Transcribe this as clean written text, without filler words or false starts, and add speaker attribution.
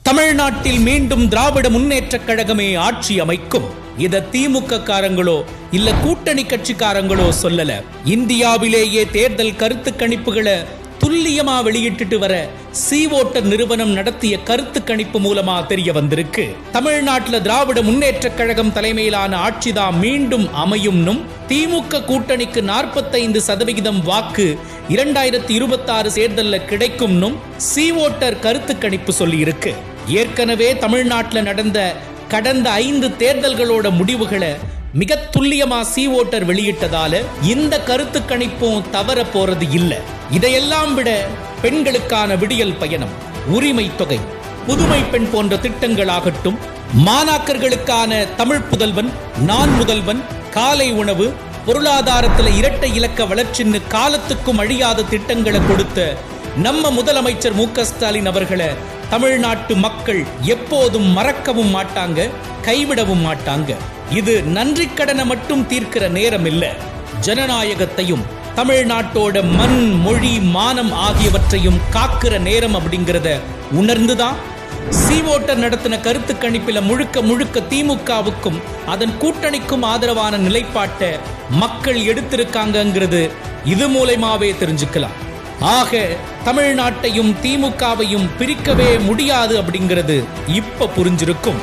Speaker 1: தமிழ்நாட்டில் மீண்டும் திராவிட முன்னேற்றக் கழகமே ஆட்சி அமைக்கும். இத திமுக காரங்களோ இல்ல கூட்டணி கட்சிக்காரங்களோ சொல்லல. இந்தியாவிலேயே தேர்தல் கருத்து கணிப்புகளை துல்லியமா வெளியிட்டு வர சி-வோட்டர் நிறுவனம் நடத்திய கருத்து கணிப்பு மூலமா தெரிய வந்திருக்கு. தமிழ்நாட்டில் திராவிட முன்னேற்றக் கழகம் தலைமையிலான ஆட்சிதான் மீண்டும் அமையும்னும் திமுக கூட்டணிக்கு 45% வாக்கு 2026 தேர்தலில் கிடைக்கும்னும் சி-வோட்டர் கருத்து கணிப்பு சொல்லி இருக்கு. ஏற்கனவே தமிழ்நாட்டில் நடந்த கடந்த 5 தேர்தல்களோட முடிவுகளை மிக துல்லியமா சி-வோட்டர் வெளியிட்டதால இந்த கருத்து கணிப்பும் தவற போறது இல்ல. இதையெல்லாம் விட பெண்களுக்கான விடியல் பயணம், உரிமை தொகை, புதுமை பெண் போன்ற திட்டங்களாகட்டும், மாணாக்கர்களுக்கான தமிழ் புதல்வன், நான் முதல்வன், காலை உணவு, பொருளாதாரத்தில் இரட்டை இலக்க வளர்ச்சின்னு காலத்துக்கும் அழியாத திட்டங்களை கொடுத்த நம்ம முதலமைச்சர் மு.க. ஸ்டாலின் அவர்களை தமிழ்நாட்டு மக்கள் எப்போதும் மறக்கவும் மாட்டாங்க, கைவிடவும் மாட்டாங்க. இது நன்றி கடனை மட்டும் தீர்க்கிற நேரம் இல்ல, ஜனநாயகத்தையும் தமிழ்நாட்டோட மண், மொழி, மானம் ஆகியவற்றையும் காக்கிற நேரம் அப்படிங்கிறத உணர்ந்துதான் சி-வோட்டர் நடத்தின கருத்து கணிப்பில முழுக்க திமுகவுக்கும் அதன் கூட்டணிக்கும் ஆதரவான நிலைப்பாட்டை மக்கள் எடுத்திருக்காங்கிறது இது மூலமாவே தெரிஞ்சுக்கலாம். ஆக தமிழ்நாட்டையும் திமுகவையும் பிரிக்கவே முடியாது அப்படிங்கிறது இப்ப புரிஞ்சிருக்கும்.